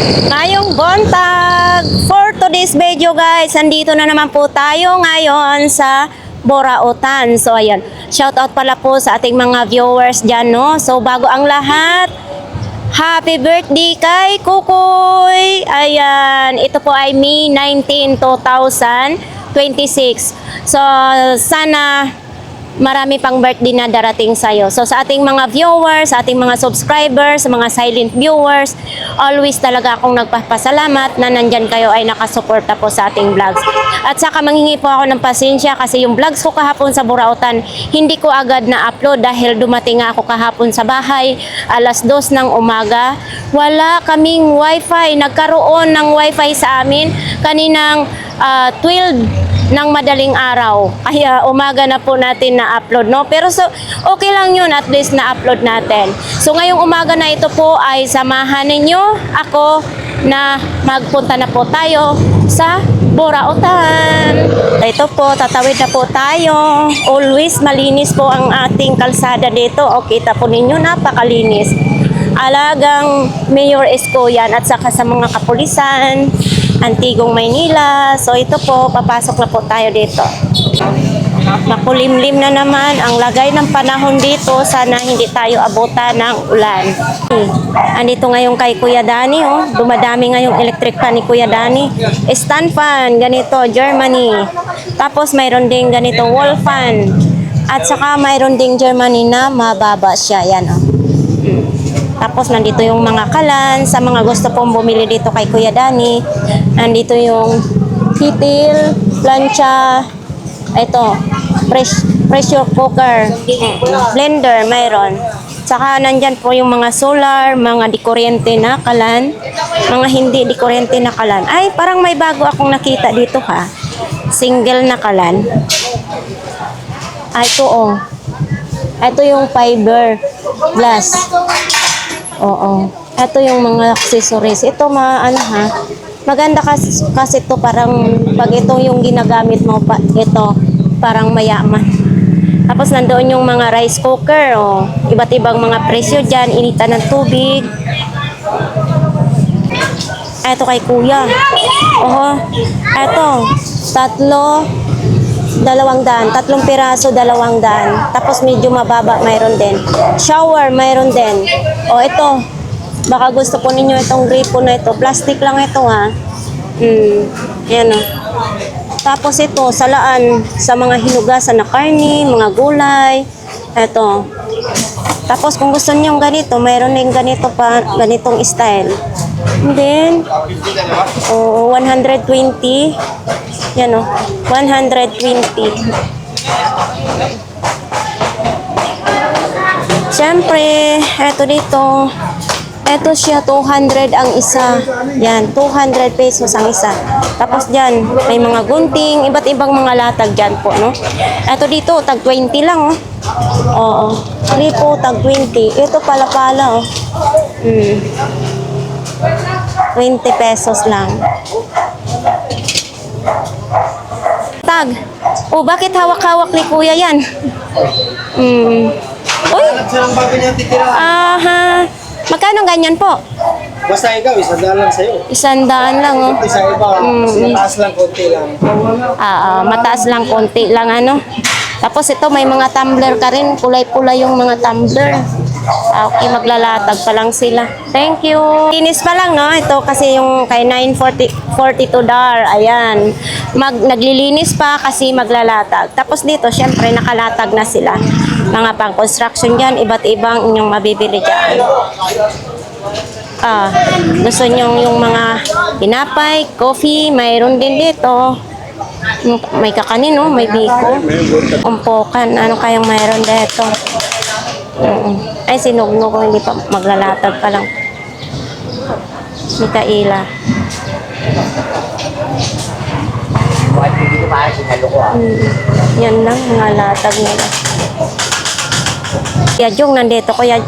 Ngayong buntag, for today's video guys, andito na naman po tayo ngayon sa Borautan. So ayan, shout out pala po sa ating mga viewers dyan, no? So bago ang lahat, happy birthday kay Kukoy! Ayan, ito po ay May 19, 2026. So sana marami pang birthday na darating sa'yo. So sa ating mga viewers, sa ating mga subscribers, sa mga silent viewers, always talaga akong nagpapasalamat na nandyan kayo ay nakasuporta po sa ating vlogs. At saka manghingi po ako ng pasensya kasi yung vlogs ko kahapon sa Borautan, hindi ko agad na-upload dahil dumating nga ako kahapon sa bahay, alas 2 ng umaga. Wala kaming wifi, nagkaroon ng wifi sa amin kaninang 12 ng madaling araw. Kaya umaga na po natin na-upload, no? Pero so, okay lang yun, at least na-upload natin. So ngayong umaga na ito po ay samahan ninyo ako na magpunta na po tayo sa Borautan. Ito po, tatawid na po tayo. Always malinis po ang ating kalsada dito. O kita po ninyo, napakalinis. Alagang Mayor Isko yan at saka sa mga kapulisan, Antigong Maynila. So ito po, papasok na po tayo dito. Makulimlim na naman ang lagay ng panahon dito. Sana hindi tayo abutan ng ulan. Andito ngayon kay Kuya Dani, oh. Dumadami ngayong electric fan ni Kuya Dani. Stand fan, ganito, Germany. Tapos mayroon din ganito, wall fan. At saka mayroon ding Germany na mababa siya. Yan, oh. Tapos nandito yung mga kalan, sa mga gusto pong bumili dito kay Kuya Dani. Nandito yung kitil, plancha, ito, pressure cooker, blender, mayroon. Saka nandyan po yung mga solar, mga dikuryente na kalan, mga hindi dikuryente na kalan. Ay, parang may bago akong nakita dito ha. Single na kalan. Ay, ito oh. Ito yung fiber glass. Oo. Ito yung mga accessories. Ito ano ha. Maganda kasi ito parang pag ito yung ginagamit mo pa ito parang mayaman. Tapos nandoon yung mga rice cooker, oh. Iba't ibang mga presyo diyan, initan ng tubig. Ito kay Kuya. Oh. Ito, tatlong piraso, 200. Tapos medyo mababa, mayroon din. Shower, mayroon din. O ito, baka gusto po ninyo itong gripo na ito. Plastic lang ito ha. Yan o. Tapos ito, salaan sa mga hinugasan na karni, mga gulay. Ito. Tapos kung gusto niyo ganito, mayroon din ganito pa, ganitong style. And then, 120. Yan o, 120. Siyempre, eto dito. Eto siya, 200 ang isa. Yan, 200 pesos ang isa. Tapos dyan, may mga gunting, iba't ibang mga latag dyan po, no? Eto dito, tag 20 lang, oh. Oo. Dito, tag 20. Ito pala, oh. 20 pesos lang. Tag. Oh, bakit hawak-hawak ni Kuya yan? Uy! Aha. Magkano ganyan po? Basta ikaw, 100 lang sa'yo. 100 lang, oh. Isa iba, mataas lang, konti lang. Mataas lang, konti lang, ano. Tapos ito, may mga tumbler ka rin. Kulay-kulay yung mga tumbler. Okay, maglalatag pa lang sila. Thank you. Linis pa lang, no? Ito kasi yung kay 942 dar. Ayan. Naglilinis pa kasi maglalatag. Tapos dito, syempre, nakalatag na sila. Mga pang-construction dyan, iba't ibang inyong mabibili dyan. Gusto nyo yung mga pinapay, coffee, mayroon din dito. May kakanin, no? May biko. Umpokan, ano kayang mayroon dito? Ay, sinugno ko, hindi pa maglalatag pa lang. Mikaela. Yan lang, mga latag nila. Kuya Jong, nandito. Kuya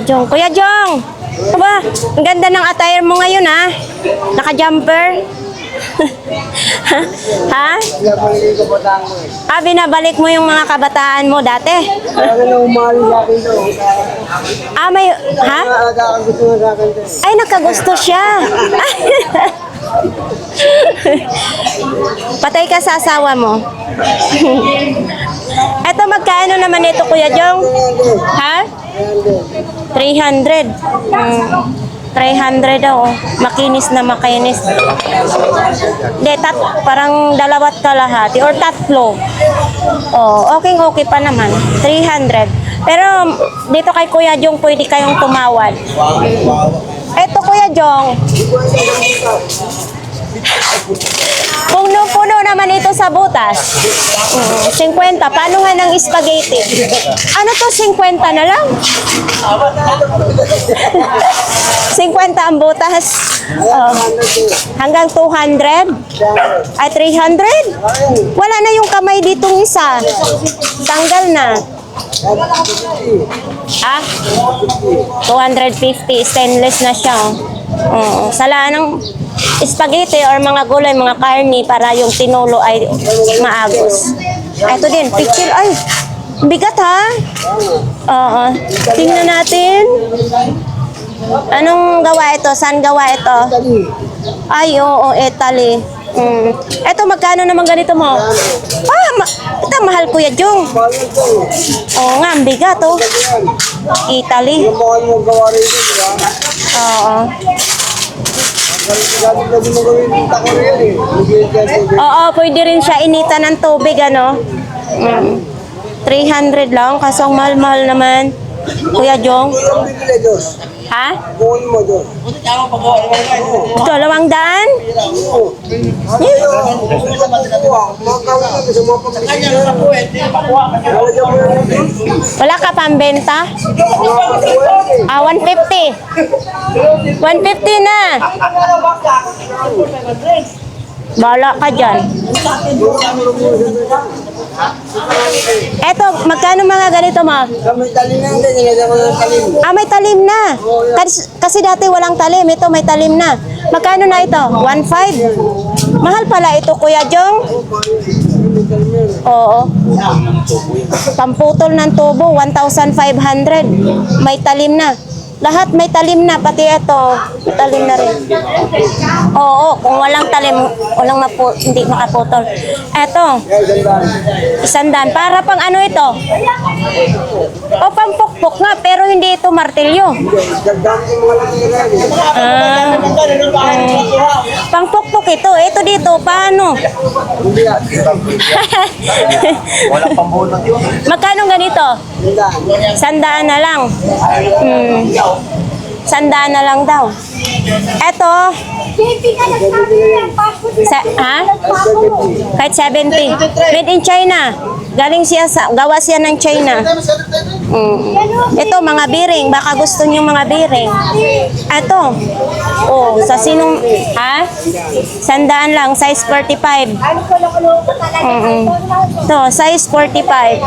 Jong. Kuya Jong! Ano ba? Ang ganda ng attire mo ngayon, ha? Naka-jumper. Ha? Pinapalagay ko po tango eh. Ah, binabalik mo yung mga kabataan mo dati? Kaya na umali sa akin to. Ah, may... Ha? Nakakagusto gusto nga sa akin to. Ay, nakagusto siya. Patay ka sa asawa mo. Eto, magkano naman ito, Kuya Jong? Ha? 300. 300 daw. Makinis na makinis. Hindi, parang dalawat kalahati or tatlo. Oh, okay pa naman. 300. Pero dito kay Kuya Jong, pwede kayong tumawad. Eto, Kuya Jong. Puno-puno naman ito sa butas. 50. Paano nga ng spaghetti? Ano to, 50 na lang? 50 ang butas. Hanggang 200? Ay, 300? Wala na yung kamay ditong isa. Tanggal na. Ah? 250. Stainless na siya. Sala ng spaghetti or mga gulay, mga karni para yung tinulo ay maagos. Ito din, picture. Ay, bigat ha? Oo. Tingnan natin. Anong gawa ito? Saan gawa ito? Ay, oo, Italy. Ito, magkano naman ganito mo? Ah, ito, mahal Kuya Jong. Oo nga, ang bigat oh. Italy. Yung mga mo gawa rin ito, di ba? Oo. Dati na din mo gawin yung tako rin yan eh. Oo, pwede rin siya initan ng tubig, ano? 300 lang, kaso ang mahal-mahal naman. Kuya Jong. Yung bibili Diyos. Ha? Bukunin mo Diyos. 200? Ano mga gawin natin sa mga pagkakas. Lalagyan mo yan dito. Wala ka pambenta? Ah, 150. 150 na. Bala ka dyan. Eto, magkano mga ganito mo? May talim na din, nilagyan ko ng talim. Ah, may talim na. Kasi dati walang talim. Ito, may talim na. Magkano na ito? 1.5? Mahal pala ito, Kuya Jong. Oo. Pamputol ng tubo, 1,500. May talim na. Lahat may talim na, pati ito, may talim na rin. Oo, kung walang talim, hindi makaputol. Eto, 100. Para pang ano ito? O, pang pukpok nga, pero hindi ito martilyo. Gagdam ko mga lang nila. Ah, pang pukpok ito. Ito dito, paano? Hindi yan. Walang pambuo ng yun. Magkano ganito? 100 na lang. 100 na lang daw. Eto, ha? Kahit 70. Made in China. Galing siya gawa siya ng China. Ito, mga biring. Baka gusto niyo mga biring. Ito. Oh, sa sinong, ha? 100 lang, size 45. Ito, size 45.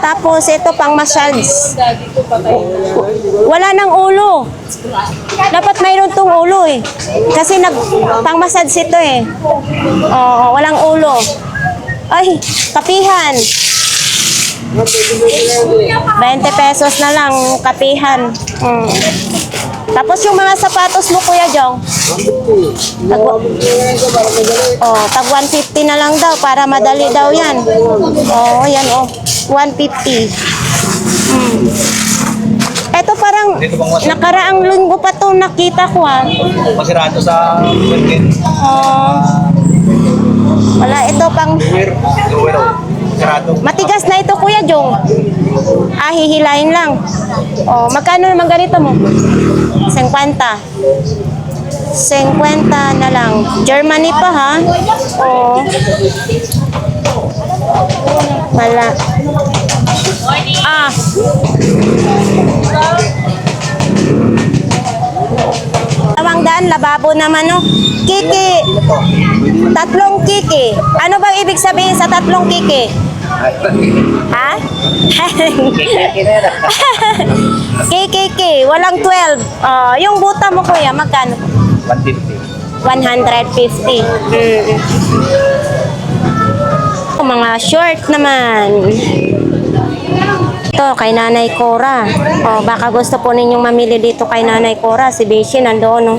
Tapos, ito pang massage. Wala nang ulo. Dapat mayroon tong ulo eh. Kasi pang massage ito eh. Oo, walang ulo. Ay, kapihan. 20 pesos na lang, kapihan. Tapos yung mga sapatos mo, Kuya Jong. Tag 150 na lang daw para madali daw yan. Yan 150. Ito parang nakaraang linggo pa to nakita ko ha. Masirado sa weekend. Wala, ito pang Masirado. matigas na ito, Kuya Jong. Hihilain lang. Magkano naman ganito mo? 50. 50 na lang. Germany pa ha? Wala. Daan, lababo naman Kiki. 3 kiki. Ano bang ibig sabihin sa 3 kiki? Ha? Kiki. Walang 12. Yung buta mo, Kuya, magkano? 150. 150. Mga short naman. Ito, kay Nanay Cora. O, baka gusto po ninyong mamili dito kay Nanay Cora. Si Beshi nandoon, no?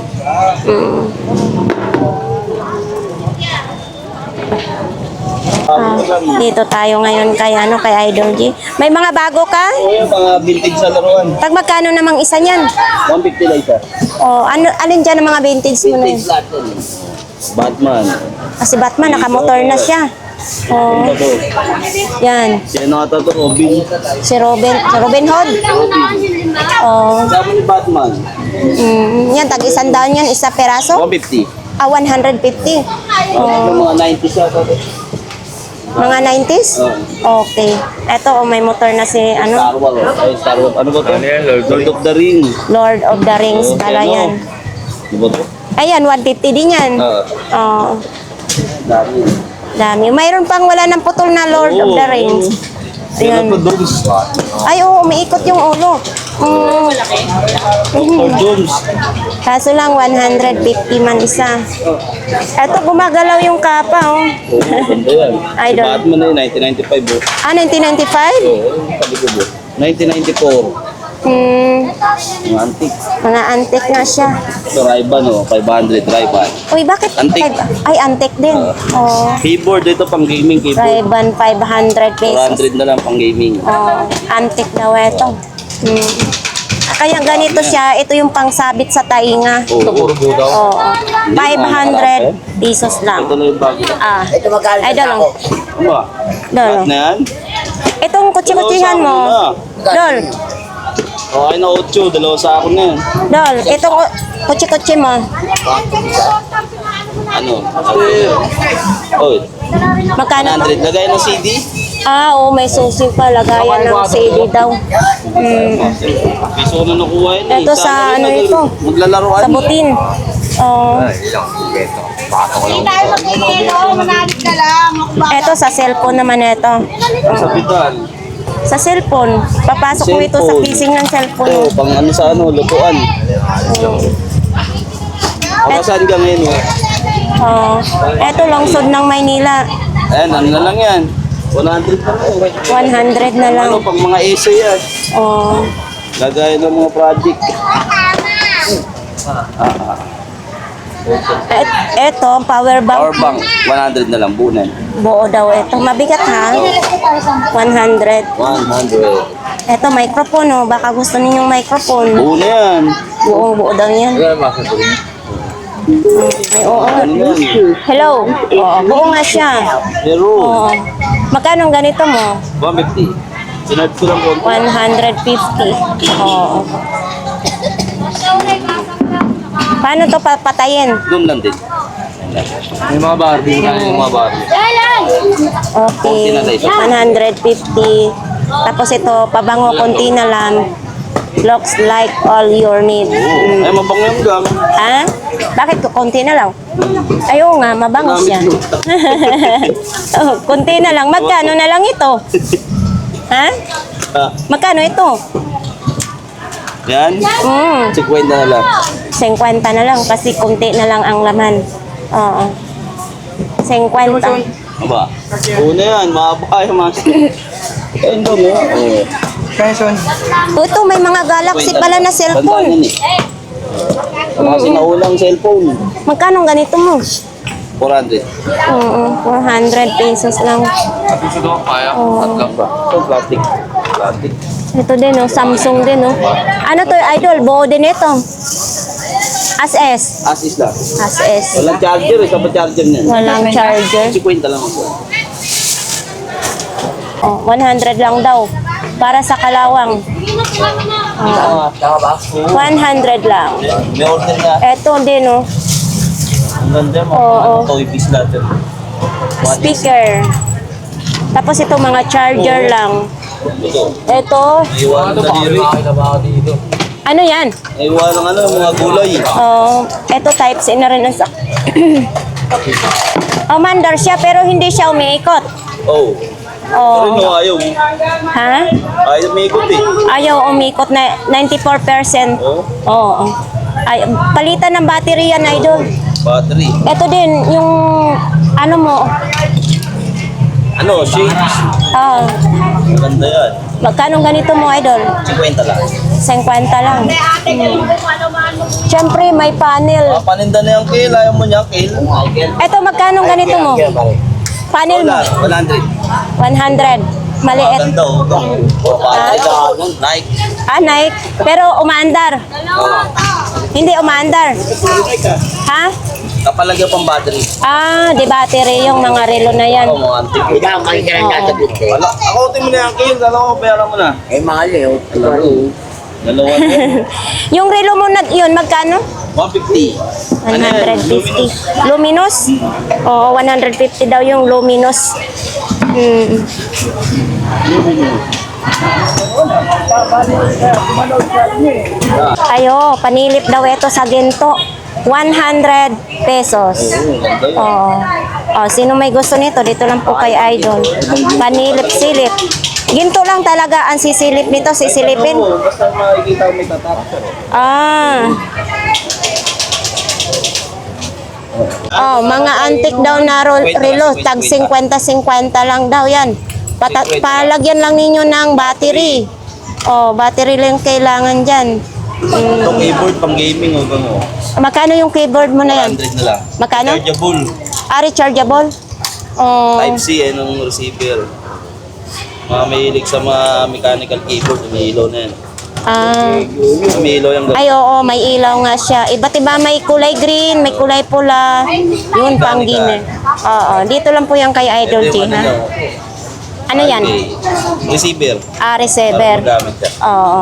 Dito tayo ngayon kay Idol G. May mga bago ka? Oo, yung mga vintage sa laruan. Tag magkano namang isa niyan? 150 lang isa. O, alin dyan ang mga vintage mo na yun? Vintage lahat yan. Batman. Kasi Batman, nakamotor na siya. O, Ito to. yan. Sino ata to? Robin. Si Robin Hood. O, Kasama ni Batman. yan, tag 100 yan, isa peraso. 150. 150. Yung mga 90s ata to. Mga 90s? Okay. Eto, may motor na si, Star Wars. Ay, Star Wars. Ano ba to? Lord of the Ring. Lord of the Rings pala yan. Ano ba to? Ayan, 150 din yan. Oo. Dami. Dami. Mayroon pang wala ng putol na Lord of the Rings. Ayan. Ayan. Ito, Dooms. Ay, oo, umiikot yung ulo. Dr. Dooms. Kaso lang, 150 man isa. Eto, gumagalaw yung kapa, oh. Oo, ganda yan. Si Idol. Batman na yun, 1995 bro. Ah, 1995? Oo, sabi ko bro. 1994. Mga antique. Mga antique nga siya. Ito, Ray-Ban oh, 500 Ray-Ban. Uy, bakit? Antique. Ay, antique din. Oh. Keyboard, ito pang gaming keyboard. Ray-Ban 500 pesos. 400 na lang pang gaming. Oh, antique daw ito. Kaya ganito siya, ito yung pangsabit sa tainga. Oo. Oo. 500 pesos lang. Ito na yung bago. Ah. Ay, dalo. Ano ba? Dalo. Lahat na yan? Itong kutsi-kutsihan mo. Dol. Okay na 8, dalawa sa ako na yan. Dol, itong kutsi-kutsi mo. Ano? Oh, Magkano to? 100. Lagay ng CD? Ah, oo, may susi pa. Lagayan ng CD daw. Piso ko na nakuha yun eh. Ito sa Sana ano yun, ito? Maglalaroan. Sa butin. Oh. Ito sa cellphone naman ito. Sa pedal. Sa cellphone. Papasok mo ito sa Cellphone. casing ng cellphone. Ito, pang ano sa ano, lutuan. Ako saan ka ngayon eh? Oh. Ito lungsod ng Maynila. Ayan, ano na lang yan. 100 na lang. 100 na lang. Ano, pang mga essay yan. Oh. Lagay ng mga project. Ito, power bank. Power bank, 100 na lang, bunan. Buo daw ito. Mabigat ha? 100. 100. Ito, microphone oh. Baka gusto ninyong microphone. Buo na yan. Buong buo daw yan. Ay, oo. Ano yan? Hello. Oo, buo nga siya. Pero, Oo. Magkano ang ganito mo? 150. Sinad ko lang po. 150. Oo. Paano to papatayin? Doon lang din. May mga Barbie. Yung mga Barbie. Okay. 150. Tapos ito, pabango, konti na lang. Looks like all your need. Ay, mabango yung gam. Ha? Bakit konti na lang? Ayaw nga, mabango siya. Oh, konti na lang. Magkano na lang ito? Ha? Ah, Magkano ito? yan. 50 na lang. 50 na lang kasi konti na lang ang laman. Oo. 50. Aba, una yan. Mahaba yung mga... Ayun doon eh. Oo. Ito, may mga Galaxy pala na Tandaan cellphone. yun eh. Kasi naunang cellphone. Magkano ang ganito mo? 400. Oo, 400 pesos lang. Oo. Ito, plastic. Plastic. Ito din, oh, Samsung din, oh. Ano to, Idol? Buo din ito. As-S. Asis lang. As-S. Walang charger eh. Kapag charger niyan. Walang charger. 50 lang ako. Oh, 100 lang daw. Para sa Kalawang. Ah, tama ba? 100 lang. May order na. Ito din, oh. Ang ganda mo. Oo. Toy piece natin. Speaker. Tapos ito, mga charger lang. Ito. Ito, Iwan ng daliri. ano yan? Iwan ng ano, mga gulay. Oh, ito type-C na rin ang sa... Oh, mandar siya pero hindi siya umiikot. Oh. Pero Oh. no, ayaw. Ha? Ayaw may ikot eh. Ayaw umikot na 94%. Oh. Oo. Ay, palitan ng battery yan, Idol. Battery. Ito din, yung ano mo, Ano, shades. ah, Maganda yan. magkano ganito mo, idol? 50 lang. 50 lang. Siyempre, may panel. Paninda na yung kale. Ayaw mo niya, kale. Ito, magkano ganito mo? Panel mo? Wala, 100. 100. Maliit. Maganda, oh. Battery ka. Nike. Ah, Nike. Pero umaandar. Hindi umaandar. Ha? Kapalagyan pang battery. Ah, di battery yung mga relo na yan. Oo, mga antik. Ikaw, may kinagkakabit eh. Wala, ako mo na yung kale. Dalawa ko, pera mo na. Eh, mahal eh. Oh. Dalawa mo. Yung relo mo na yun, magkano? 150. 150. Luminous? Oo, 150 daw yung luminous. Hmm. Ayo, panilip daw ito sa ginto. 100 pesos. Oo. Oh, sino may gusto nito? Dito lang po kay Idol. Panilip-silip. Ginto lang talaga ang sisilip nito, sisilipin. Oo, basta makikita mo may tatak. Ah. Oh, mga antik daw na relo, tag 50-50 lang daw yan. Palagyan lang ninyo ng battery. Oh, battery lang kailangan dyan. Itong keyboard pang gaming o gano'n. Magkano yung keyboard mo na yan? 100 na lang. Magkano? Chargeable. Ah, rechargeable? Oh, Type-C eh, ng receiver. Mga mahilig sa mga mechanical keyboard, may ilaw na yan. ah. May ilaw yung Ay, oo, may ilaw nga siya. Iba't iba, may kulay green, may kulay pula. Yun, pang gamer. Oo, dito lang po yung kay Idol G, ha? Ano yan? Receiver. Ah, Para receiver. magamit ka. Oo,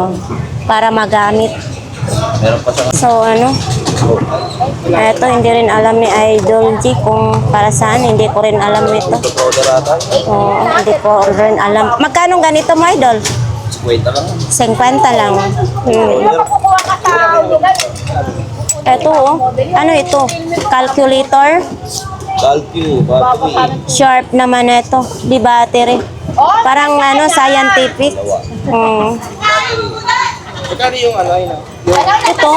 para magamit. Meron pa sa So, ano? Eto, hindi rin alam ni Idol G kung para saan. Hindi ko rin alam ito. powder ata. Oo, hindi ko rin alam. Magkano ganito mo, Idol? 50 lang. 50 lang. Eto, oh. Ano ito? Calculator? Calcu, battery. Sharp naman ito. Di battery. Parang ano, scientific. Magkano yung ano yun? Ito?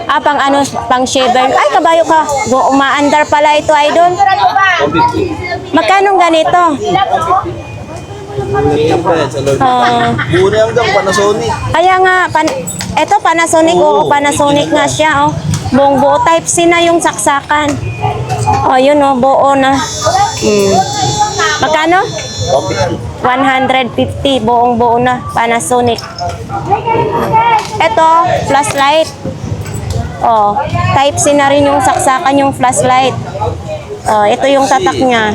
Ah, pang ano, pang shaver. Ay, kabayo ka. Umaandar pala ito, Idol. 150. Magkano ganito? Ah. Muna yung daw, Panasonic. Kaya nga, eto Panasonic, oo, Panasonic nga siya, oh. Buong buo, type C na yung saksakan. Oh, yun, oh, buo na. Magkano? 150, buong buo na, Panasonic. Eto, flashlight. Oh, type C na rin yung saksakan yung flashlight. Oh, ito yung tatak niya.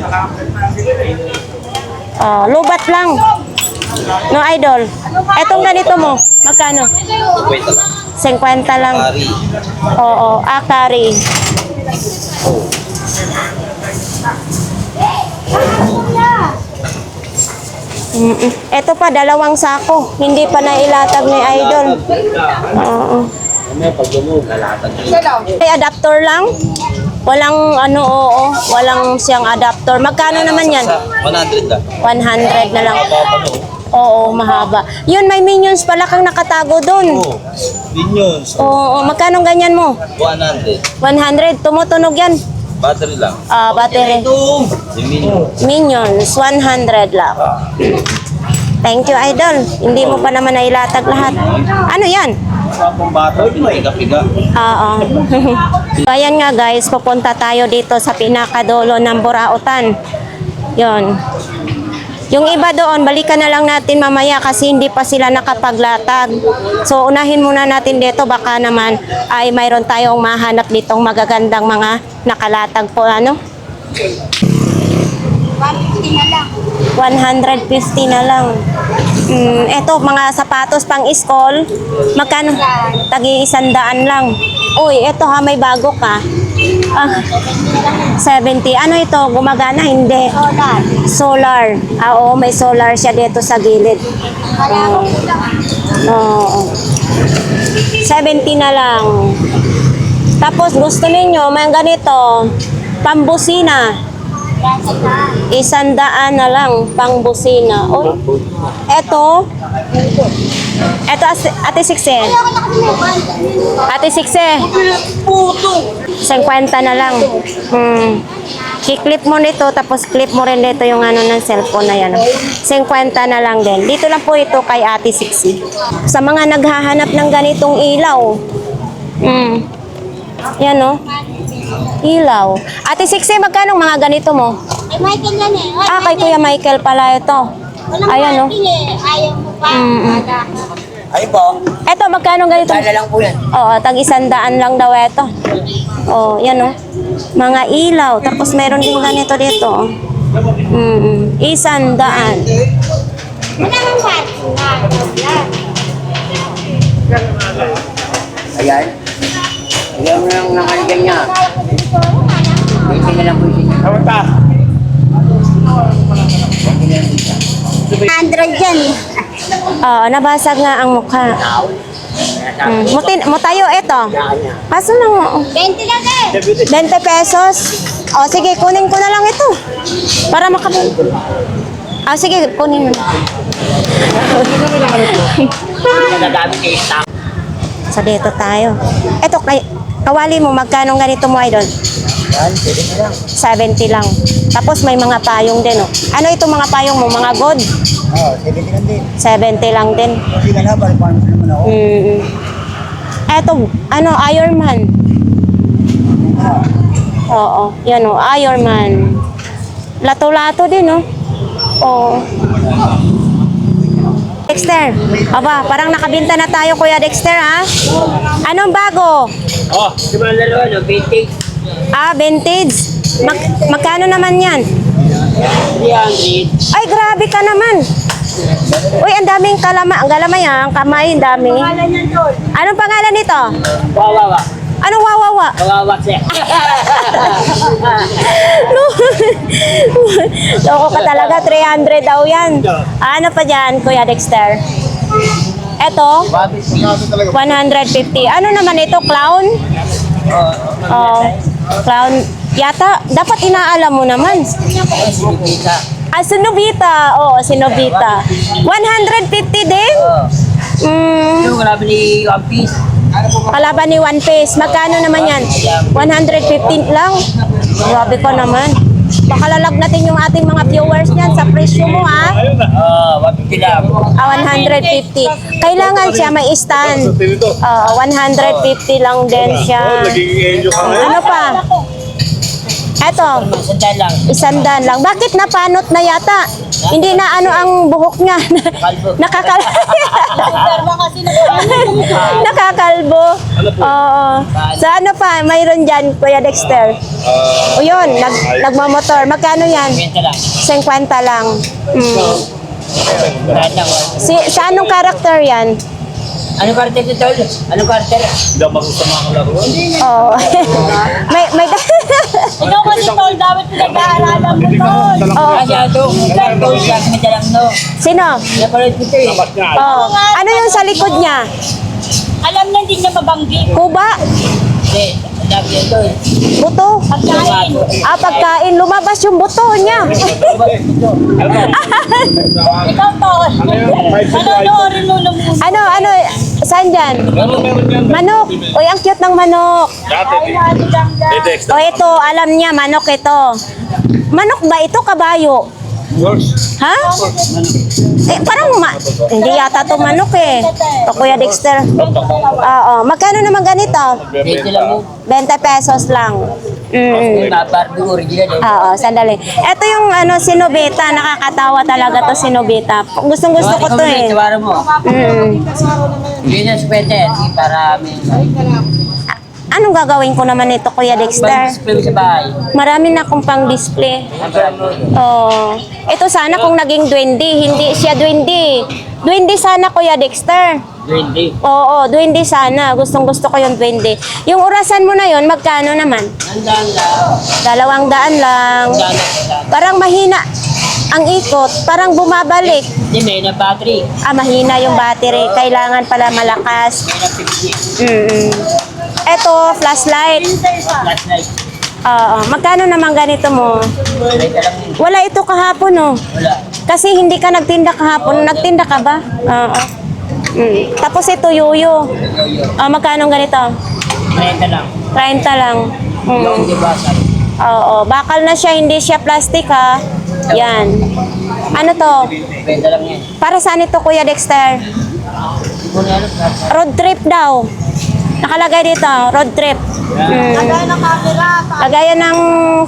Oh, lubat lang. No, Idol. Etong ganito mo, magkano? 50 lang. Pari. Oo, akari. Ito pa, dalawang sako. Hindi pa nailatag ni Idol. Oo. May pag-dumog, lalatag yun. Ay, adapter lang? Walang ano, oo. Walang siyang adapter. Magkano naman yan? 100 lang. 100 na lang. Papa no? Oo, mahaba. Yun, may minions pala kang nakatago dun. Oo. Minions. Oo, magkano ganyan mo? 100. 100, tumutunog yan. Battery lang. Ah, battery. Yung Minions. Minions, 100 lang. Thank you, Idol. Hindi mo pa naman nailatag lahat. Ano yan? Pang bata, piga-piga. Oo. So, ayan nga guys, pupunta tayo dito sa pinakadulo ng Burautan. Yon. Yung iba doon, balikan na lang natin mamaya kasi hindi pa sila nakapaglatag. So, unahin muna natin dito. Baka naman ay mayroon tayong mahanap ditong magagandang mga nakalatag po. Ano? 150 na lang. Eto, mga sapatos pang school. Magkano? Tagi 100 lang. Uy, eto ha, may bago ka. Ah, 70. Ano ito? Gumagana? Hindi. Solar. Ah, oo, may solar siya dito sa gilid. Oo. 70 na lang. Tapos gusto ninyo, may ganito, pambusina. 100 na lang, pang busina. Oh, eto. Eto, Ate Sikse. Ate Sikse. 50 na lang. I-clip mo nito, tapos clip mo rin dito yung ano ng cellphone na yan. 50 na lang din. Dito lang po ito kay Ate Sixi. Sa mga naghahanap ng ganitong ilaw. Yan o. Ilaw. Ate Sixi, magkano mga ganito mo? Ay, Michael yan eh. Ah, kay Kuya Michael pala ito. Walang Ayan o. Michael eh. Ayaw mo pa. Ay po, Eto, magkano ganito? dala lang po yan. Oo, tag 100 lang daw ito. Oh, yan o. Mga ilaw. Tapos meron din ganito dito. 100. Wala nang bat. Ayan. Ayan mo lang nakalagyan niya. Hindi na lang po siya. 100 yan eh. Oo, nabasag nga ang mukha. Mutayo ito. Kaso lang, 20 lang eh. 20 pesos. O, sige, kunin ko na lang ito. Para makabili. Ah, sige, kunin mo. Sa dito tayo. Ito, kawali mo, magkano ganito mo, idol? Yan, pwede na lang. 70 lang. Tapos may mga payong din, oh. Ano itong mga payong mo? Mga god? Oo, 70 lang din. 70 lang din. Kasi ka na, balik pa naman ako. Eto, ano, Ironman. Oo, yan o, Ironman. Lato-lato din, no? Oo. Dexter, aba, parang nakabinta na tayo, Kuya Dexter, ha? Anong bago? Oh, di ba lalo, no? Vintage. Ah, vintage. Magkano naman yan? 300. Ay, grabe ka naman. Uy, ang daming galamay, ha? Ang kamay, ang dami. Anong pangalan nito? Wawawa. Anong wawawa? Wawawa siya. Loko ka talaga, 300 daw yan. Ano pa dyan, Kuya Dexter? Eto, 150. Ano naman ito, clown? Oh, clown. Yata, dapat inaalam mo naman. Ah, si Nobita. Oo, si Nobita. 150 din? Yung kalaban ni One Piece. Kalaban ni One Piece. Magkano naman yan? 115 lang? Grabe ko naman. Baka lalagnatin yung ating mga viewers niyan sa presyo mo, ha? Oo, 150 lang. Ah, 150. Kailangan siya may stand. 150 lang din siya. Ano pa? Eto, Sandal lang. 100 lang. Bakit napanot na yata? Hindi na ano ang buhok niya. Nakakalbo. Oo. Sa ano pa? Mayroon dyan, Kuya Dexter. O yun, nagmamotor. Magkano yan? 20 lang. 50 lang. Lahat lang. Sa anong karakter yan? Anong karakter ito, Tol? Anong karakter? Oo. may Ikaw kasi tol, dapat pinag-aaralan mo tol. Oo. Kasi ito, Tol, kasi may dalang no. Sino? Napanood ko ito eh. Oo. Ano yung sa likod niya? Alam na hindi niya mabanggit. Kuba? Hindi, sabi niya ito eh. Buto? Pagkain. Ah, pagkain. Lumabas yung buto niya. Ikaw tol. Panonoorin mo na muna. ano? Saan dyan? Manok. Uy, ang cute ng manok. Ay, ano lang dyan. O ito, alam niya, manok ito. Manok ba ito? Kabayo? Ha? Parang hindi yata to manok eh. To Kuya Dexter. Oo. Magkano naman ganito? 20 lang mo. 20 pesos lang. Barbie original eh. Oo, sandali. Ito yung ano, si Nobita. Nakakatawa talaga to si Nobita. Gustong gusto ko to eh. Tawara mo. Hindi na sweater. Para may... Anong gagawin ko naman ito, Kuya Dexter? Display sa bahay. Marami na akong pang display. Oh. Ito sana kung naging duwende, hindi siya duwende. Duwende sana, Kuya Dexter. 20. Oo, duwende sana. Gustong gusto ko yung duwende. Yung orasan mo na yon, magkano naman? Andaan lang. 200 lang. Parang mahina ang ikot. Parang bumabalik. Hindi, may na battery. Ah, mahina yung battery. Kailangan pala malakas. May na 50. Eto, flashlight. Flashlight. Magkano naman ganito mo? Wala ito kahapon, oh. Wala. Kasi hindi ka nagtinda kahapon. Nagtinda ka ba? Oo. Tapos ito, yuyo. Magkano ganito? 30 lang. 30 lang. Yung di ba, sabi? Oo. Bakal na siya, hindi siya plastic, ha? Yan. Ano to? 30 lang yan. Para saan ito, Kuya Dexter? Kung ano, Road trip daw. Nakalagay dito, road trip. Lagay ng camera. Lagayan ng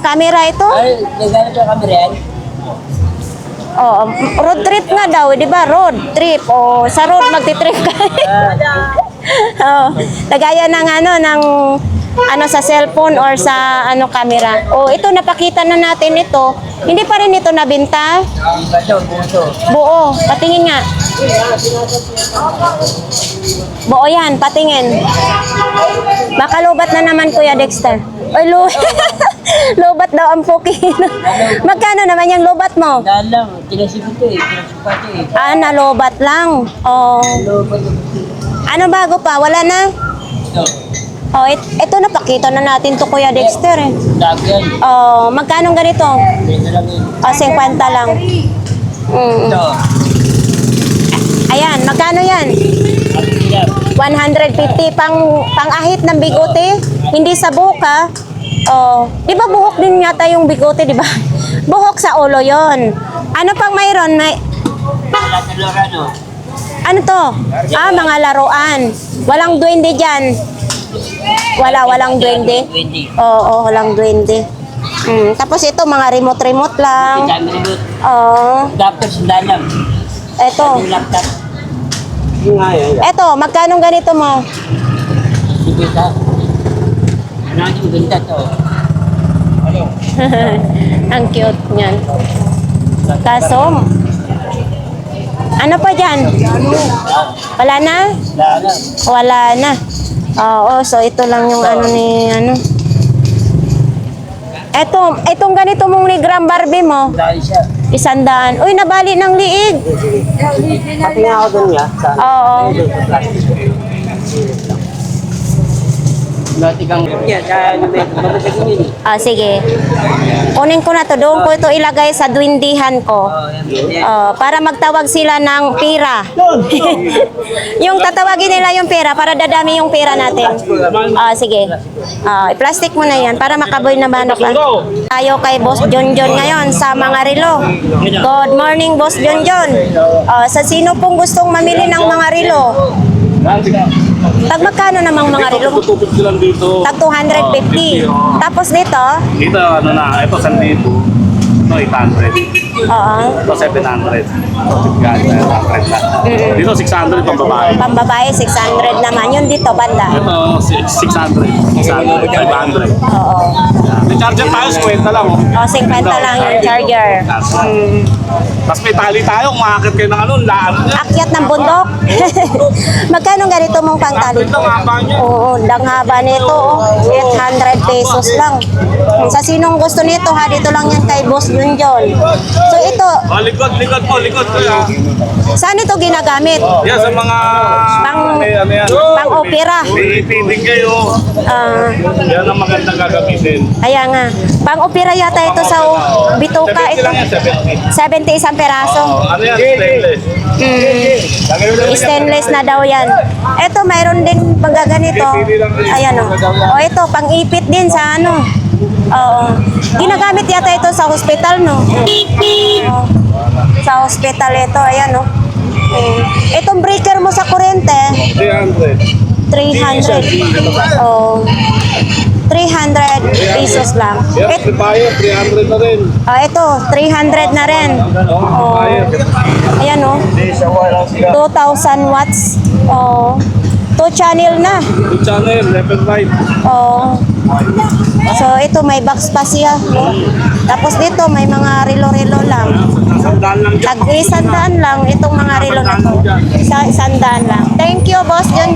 camera ito. ay, nagano siya kami rin. Oo, road trip nga daw, di ba? Road trip. O, sa road magti-trip ka. Oo. Lagayan ng ano sa cellphone or sa camera. O, ito napakita na natin ito. Hindi pa rin ito nabinta. Iba daw, puso. Buo, patingin nga. Buo yan, patingin. Baka lubat na naman, Kuya Dexter. Oy, lubat daw ang pukino. Magkano naman yung lubat mo? Dahil lang, tinasipin ko eh. Tinasipa ko eh. Nalubat lang. Oh. Ano bago pa? Wala na? Ito. Oh, ito napakita na natin to, Kuya Dexter, eh. Lagi yan. Oh, magkano ganito? 30 lang yun. 50 lang. Ito. Ayan, magkano yan? Ang hirap. 150 pang-ahit ng bigote, hindi sa buka. Oh, 'di ba buhok din yata yung bigote, 'di ba? Buhok sa ulo 'yon. Ano pang mayroon? Wala sa Lorano. Ano to? Mga laruan. Walang duwende diyan. Walang duwende. 20. Oo, walang duwende. Tapos ito mga remote lang. Dami rin. Oh, Dapat sandaan lang. eto. Yung laptop. Eto, magkano ganito mo? Sibita. Ano yung benta to? Ano? Ang cute niyan. Kaso, ano pa dyan? Wala na? Lala. Wala na. Oo, so ito lang yung Itong ganito mong ni Gram Barbie mo, Dahil siya. 100. Uy, nabali ng liig. Pati nga ako dun ya. Oo. Dati kang sa mabasag mo yun. Sige. Kunin ko na to. Doon ko ito ilagay sa duwindihan ko. Para magtawag sila ng pera. Yung tatawagin nila yung pera para dadami yung pera natin. Sige. I-plastic mo na yan para makaboy na manok lang. Tayo kay Boss John ngayon sa mga relo. Good morning, Boss John. Sa sino pong gustong mamili ng mga relo? Tag magkano namang mga relo? 250 lang dito. Tag 250. Tapos dito? Dito, ito 1,000. Ito 800. Oo. Ito 700. Dito 600 pang babae. Pambabae, 600 naman. Yun dito, banda. Ito 600. 500. Oo. May charger tayo, 50 lang. 50 lang yung charger. Tapos may tali tayo, umakit kayo ng laan niya. Akyat ng bundok. Magkano ganito mong pangtali? Ito, haba niya. Oo, ang haba nito. 800 pesos lang. Sa sinong gusto nito, ha, dito lang yan kay Boss Junjon. So ito, Likod ko ya. saan ito ginagamit? Yan sa mga... Pang- ano yan? Pang-opera. May ipitin kayo. Yan ang magandang gagamitin. Kaya nga. Pang-opera yata ito sa bituka. 70 Ito. lang yan, 70 70. isang peraso. Ano yan? Stainless. Stainless na daw yan. Ito, mayroon din paggaganito. Ayan o. Ito, pang-ipit din sa ano. Oo. Ginagamit yata ito sa hospital, no? Oo. Sa hospital ito, ayan o. Itong breaker mo sa kuryente, 300. 300. Oh. 300 pesos lang. Yan, Prepire, 300 na rin. Ito, 300 na rin. Oh. Ayan o. 2,000 watts. Oh. 2 channel na. Yung channel, left and right. Oh. So ito may box pa siya, no? Tapos dito may mga relo-relo lang. Sandaan lang dyan. Tag-100 lang itong mga relo na to. 100 lang. Thank you, Boss John.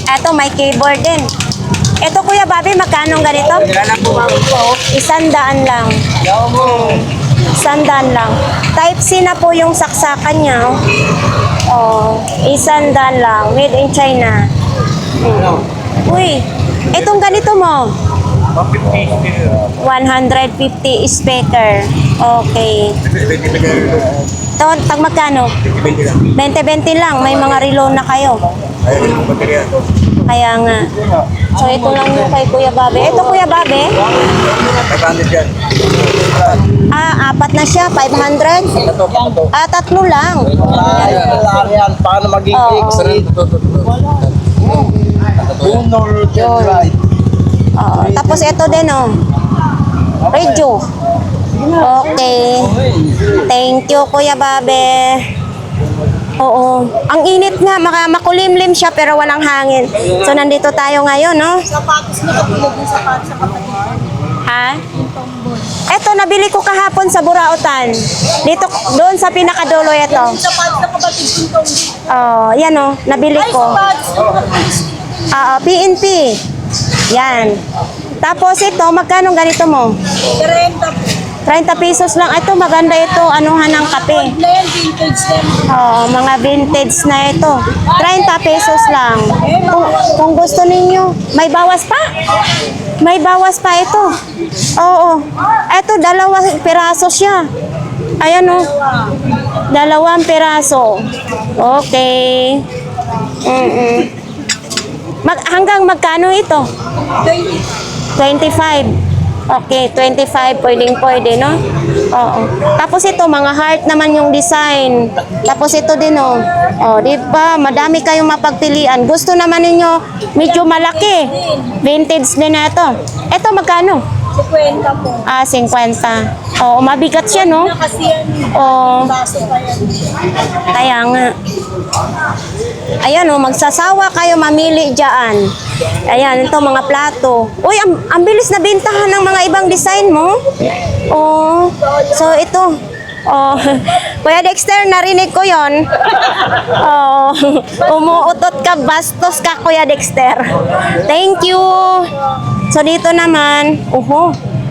Ito may keyboard din. Ito Kuya Bobby, magkano ganito? 100 lang. 100 lang. Type C na po yung saksakan niya. Oh, 100 lang. Made in China. Uy, itong ganito mo. 150 speaker. Okay. Ito, tag magkano? 20-20 lang. May mga relo na kayo. Kaya nga. So, ito lang yung kay Kuya Babe. Ito, Kuya Babe? Apat na siya. 500? Tatlo lang. Paano maging Tapos ito din, oh. Radio. Okay. Thank you, Kuya Babe. Oo. Ang init nga, makulimlim siya pero walang hangin. So, nandito tayo ngayon, no? Sapatos na katulad ng sapatos sa kapatid. Ha? Eto, nabili ko kahapon sa Burautan. Dito, doon sa pinakadulo ito. Yung sapatos na kapatid kong Oh, yan, oh. Nabili Ay, ko. sapatos na kapatid. PNP. Yan. Tapos ito, magkano ganito mo? 30 pesos lang. Ito, maganda ito. Anuhan ng kape. Na yan, vintage na yan. Mga vintage na ito. 30 pesos lang. Kung gusto ninyo, may bawas pa? May bawas pa ito. Oo. Ito, 2 piraso siya. Ayan o. 2 piraso. Okay. Hanggang magkano ito? 25. Okay, 25, pwede, no? Oo. Tapos ito, mga heart naman yung design. Tapos ito din, oh. Oh, di ba? Madami kayong mapagpilian. Gusto naman ninyo medyo malaki. Vintage din na ito. Ito, magkano? 50 po. 50. Oo, mabigat siya, no? Kasi yan, Oo. baso pa yan. Kaya nga. Ayan, oh, magsasawa kayo mamili dyan. Ayan, ito mga plato. Uy, ang bilis na bintahan ng mga ibang design mo. Oh, so ito. Oh, Kuya Dexter, narinig ko yon. Oh, umuutot ka, bastos ka, Kuya Dexter. Thank you. So dito naman,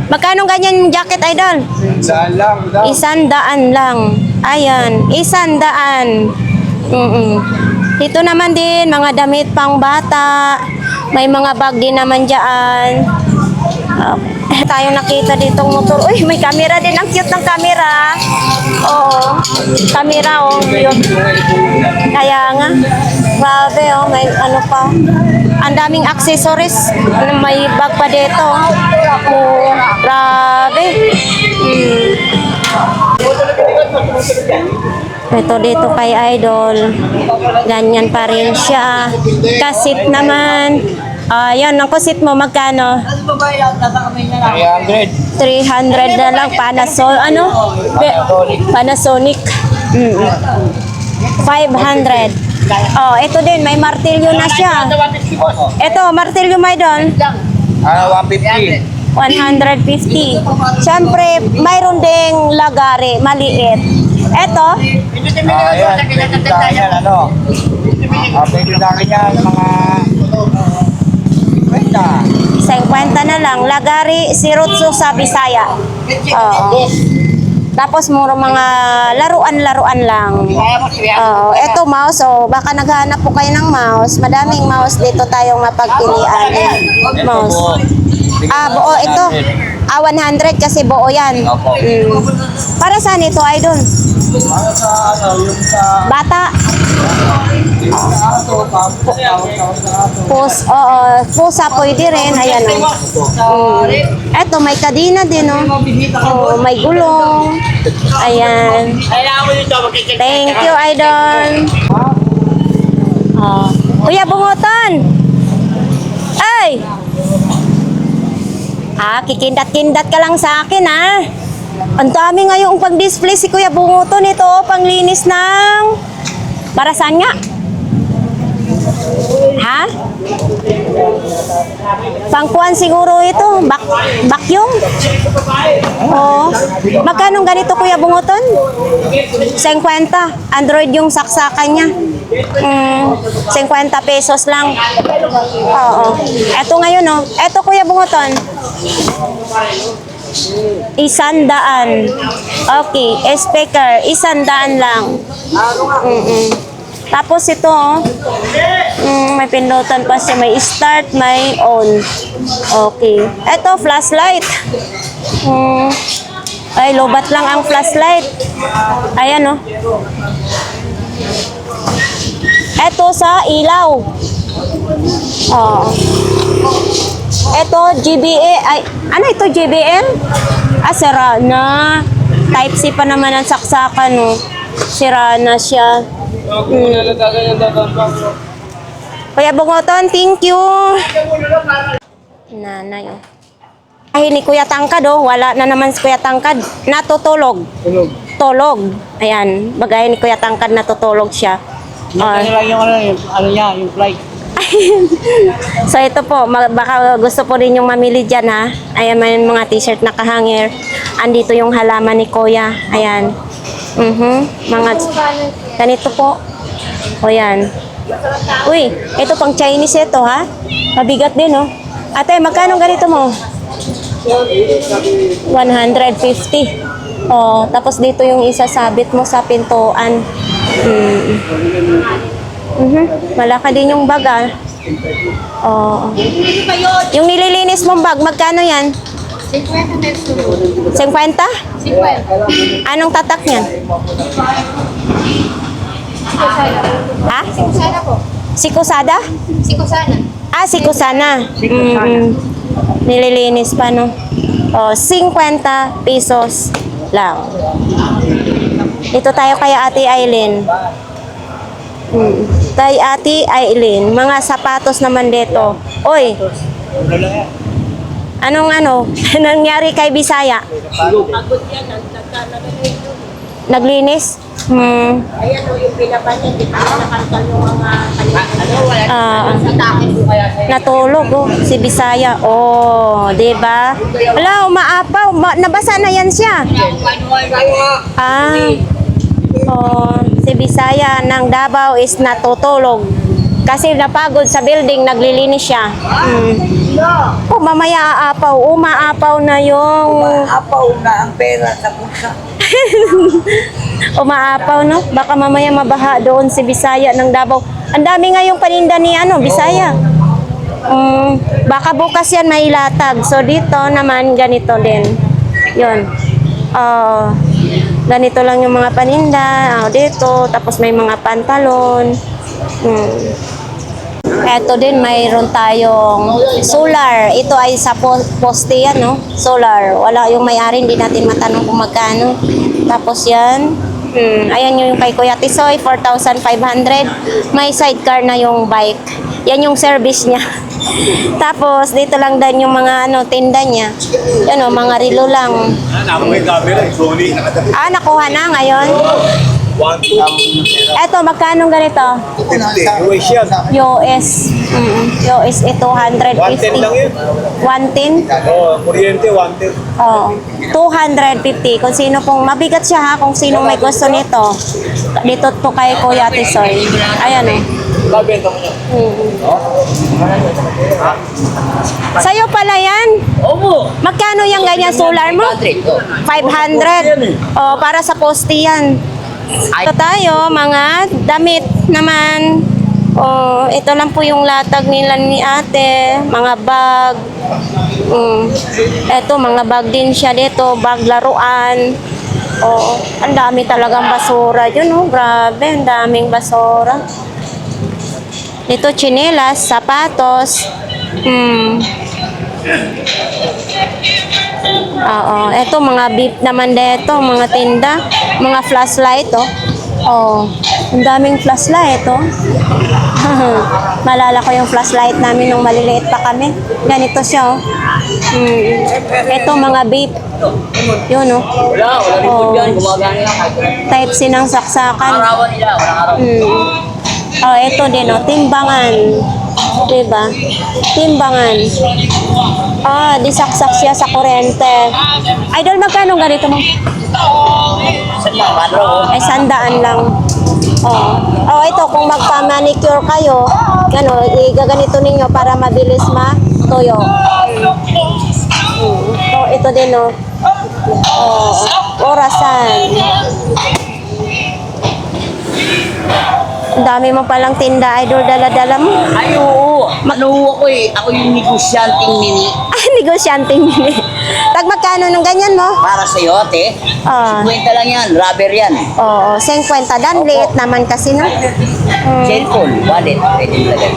magkano ganyan yung jacket, Idol? 100 lang. Ayan, 100. Dito naman din, mga damit pang bata. May mga bag din naman dyan. Tayo nakita ditong motor. Uy, may camera din. Ang cute ng camera. Oo. Camera, oh. Cute. Kaya nga. Grabe, oh. May ano pa. Ang daming accessories. May bag pa dito. Oh, grabe. Ito dito kay Idol. Ganyan pa rin siya. Kasit naman. Yan, ang kusit mo, magkano? 300 na lang. Panasonic. 500. Oh, ito din, may martilyo na siya. Ito, martilyo mo, Idol. 150. 150. Siyempre, mayroon ding lagari, maliit. Ito, Pwede sa akin yan, mga 50 na lang. Lagari, sirutso sa Bisaya. Oo. Tapos muro mga laruan-laruan lang. Ito mouse, baka naghahanap po kayo ng mouse. Madaming mouse dito tayong mapagpilian. Mouse. Buo ito. 100 kasi buo yan. Para saan ito, Idol? Bata. Pusa pwede rin. Ayan, Eto, may kadina din, may gulong. Ayan. Thank you, Idol. Kuya, bungutan. Ay! Kikindat-kindat ka lang sa akin, Ang dami ngayong pag-display si Kuya Bunguton. Ito, panglinis ng... Para saan nga? Ha? Pangkuan siguro ito. Vacuum? Magkano ganito, Kuya Bunguton? 50. Android yung saksakan niya. 50 pesos lang. Oo. Eto ngayon, Eto, Kuya Bunguton. 100. Okay, speaker, 100 lang. Tapos ito, May pindutan pa siya. May start, may on. Okay. Ito, flashlight. Ay, lobat lang ang flashlight. Ayan, oh. Ito sa ilaw. Oh. Ito, GBA. Ay, ano ito, JBL? Sira na. Type C pa naman ang saksakan, no. Sira na siya. Kuya Bungoton, thank you. Nanay, oh. Ay, ni Kuya Tangkad, oh. Wala na naman si Kuya Tangkad. Natutulog. Tulog. Ayan. Bagay ni Kuya Tangkad, natutulog siya. Ano lang yung niya, yung flight. So ito po, baka gusto po rin yung mamili dyan, ha. Ayan, may mga t-shirt na kahanger. Andito yung halaman ni Kuya. Ayan. Mga ganito po. O yan. Uy, ito pang Chinese ito, ha. Mabigat din, oh. Ate, magkano ganito mo? 150. Oh, tapos dito yung isasabit mo sa pintuan. Malaka din yung bag, ah. Oh. Yung nililinis mong bag, magkano yan? 50 pesos. 50? 50. Anong tatak niyan? Ha? Sikusana po. Sikusada? Sikusana. Sikusana. Nililinis pa, no? Oh, 50 pesos lang. Dito tayo kay Ate Aileen. Kay Ate Aileen. Mga sapatos naman dito. Oy! Anong nangyari kay Bisaya? Naglinis? Ayan o, yung pinapan niya, di pa nakakal yung mga Natulog, oh, si Bisaya. Oh, 'di ba? Wala, umaapaw. Nabasa na yan siya. Oh, si Bisaya ng Davao is natutulog. Kasi napagod sa building, naglilinis siya. Oh, mamaya aapaw. Umaapaw na yung... Apaw na ang pera sa bulsa. Umaapaw, no? Baka mamaya mabaha doon si Bisaya ng Davao. Ang dami nga yung paninda ni Bisaya. Baka bukas yan may latag. So dito naman ganito din. Yun. Ganito lang yung mga paninda. Dito. Tapos may mga pantalon. Eto din, mayroon tayong solar. Ito ay sa poste yan, no? Solar. Wala yung may-ari, hindi natin matanong kung magkano. Tapos yan. Ayan yung kay Kuya Tisoy, 4,500. May sidecar na yung bike. Yan yung service niya. Tapos, dito lang din yung mga tinda niya. Yan o, mga relo lang. Nakuha na ngayon. Eto, magkano ganito? US. US ito, 150. 110 lang yun. 110? Kuryente, 110. Oh, 250. Kung sino pong, mabigat siya, ha, kung sino may gusto nito. Dito po kay Kuya Tisoy. Ayan o. Babenta mo niya. Sa'yo pala yan? Opo. Magkano yung ganyan solar mo? 500. Oh, para sa poste yan. Ito tayo, mga damit naman. Oh, ito lang po yung latag nila ni ate. Mga bag. Ito, mga bag din siya dito. Bag laruan. Oh, ang dami talagang basura yun, oh. Grabe, ang daming basura. Dito, tsinelas, sapatos. Oo, eto mga beef naman dito, mga tinda, mga flashlight, oh. Oh, ang daming flashlight, oh. Malala ko yung flashlight namin nung maliliit pa kami. Ganito siya, oh. Eto mga beef. Yun, oh. Wala rin po yan. Gumagana lang. Type C ng saksakan. Arawan nila, walang araw. Oh, eto din, oh. Timbangan. Diba? Timbangan. Disaksak siya sa kuryente. Idol, magkano ganito mo? Ay, 100 lang. Ito, kung magpa-manicure kayo, igaganito ninyo para mabilis matuyo. Ito din, oh. Orasan. dami mo palang tinda, idol, dala-dala mo. Ay, oo. Ano ako eh. Ako yung negosyanteng mini. Ah, negosyante nyo. Tag magkano ng ganyan mo? Para sa'yo, ate. Ah. 50 lang yan. Rubber yan. Oo, 50 dan, liit naman kasi no. Cellphone, wallet. Pwede mo lagay.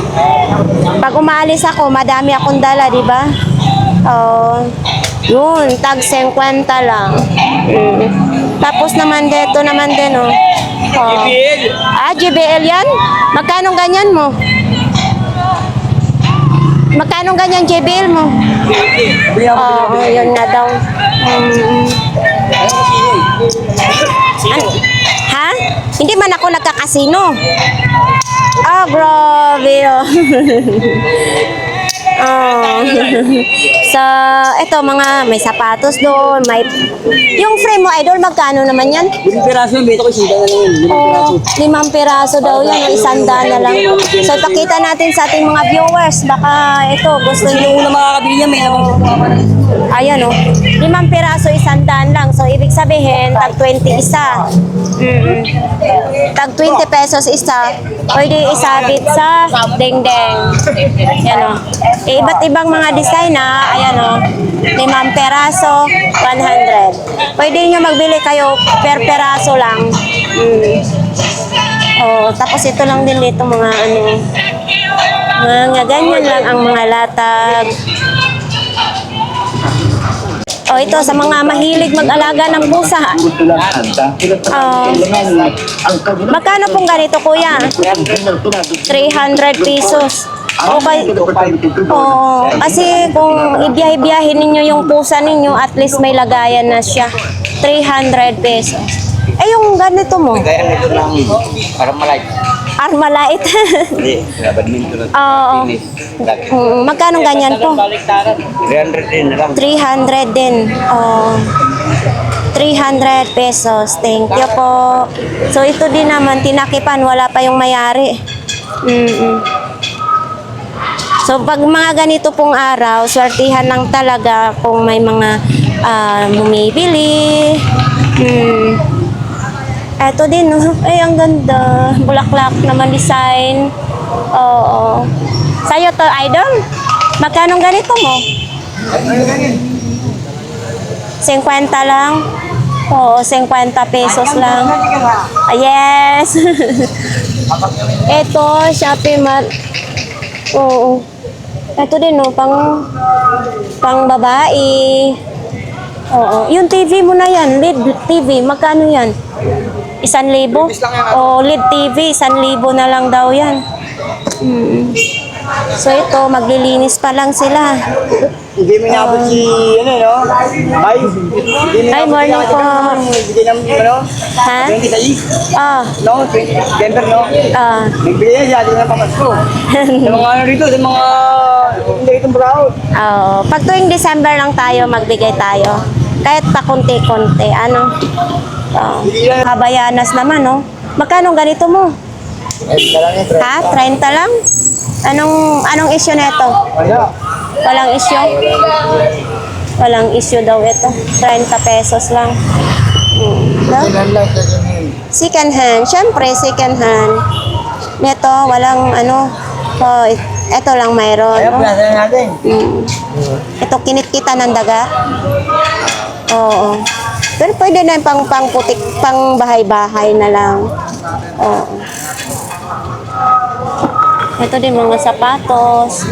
Pag umalis ako, madami akong dala, di ba? Oo. Yun, tag 50 lang. Tapos naman dito naman din, oh. Ah, JBL yan? Magkano ganyan mo? Magkano ganyan JBL mo? Oo, yun nga daw. Ha? Hindi man ako nagkakasino. Ah, grabe, oh. Oh. So, eto mga may sapatos doon, may yung frame mo idol magkano naman yan? 5 piraso, beta ko 100 na lang yun. 5 Oh, 5 piraso daw yan, 100 na lang. So, ipakita natin sa ating mga viewers, baka ito gusto niyo Una makakabili niya, may lamang. ayan o, 5 piraso, 100 lang. So, ibig sabihin, tag 20 isa. Tag 20 pesos isa. Pwede isabit sa dingding. Yan o. Iba't ibang mga design na, ayan o, 5 peraso, 100. Pwede nyo magbili kayo per peraso lang. Oh, tapos ito lang din dito mga ano, mga ganyan lang ang mga latag. Oh, ito sa mga mahilig mag-alaga ng pusa. Magkano pong ganito, kuya? 300 pesos. Okay. Oo, kasi kung ibiyahe-biyahe ninyo yung pusa ninyo, at least may lagayan na siya. 300 pesos. Eh, yung ganito mo? Kaya nito lang. Para malay. Armalite. Hindi, badminton. Oo. Magkano ganyan po? 300 din na lang. 300 din. Oh. 300 pesos. Thank you po. So, ito din naman, tinakipan. Wala pa yung mayari. So, pag mga ganito pong araw, swertihan lang talaga kung may mga bumibili. Eto din, oh. Ay, ang ganda. Bulaklak naman design. Oo. Sa'yo to, idol? Magkano ganito mo? 50 lang? Oo, 50 pesos lang. Ah, yes. Eto, Shopee Mart. Oo. Eto din, oh, pang babae. Oo. Yung TV mo na yan, LED TV, magkano yan? 1,000? O LED TV, 1,000 na lang daw yan. So ito, maglilinis pa lang sila. Hindi mo inabot si, ano, no? Ay, hindi mo Ay, morning po. Hindi ng, ano? Ha? 20 sa Ah, no? Denver, no? ah. Nagbili niya siya, hindi na pamasko. Sa mga ano rito, sa mga, hindi itong brown. Oo. Pag tuwing December lang tayo, magbigay tayo. Kahit pa konti-konti. Ano? Oo. Kabayanas naman, no? Magkano ganito mo? Ha? 30 lang? Anong issue nito? Wala. Walang issue? Walang issue daw ito. 30 pesos lang. No? Second hand. Siyempre, second hand. Nito, walang ano. Oh, ito lang mayroon. Ayaw, No? plasa na natin. Ito, kinit kita ng daga. Oo. Pero pwede na yung pang putik, pang bahay-bahay na lang. Oo. Ito din mga sapatos.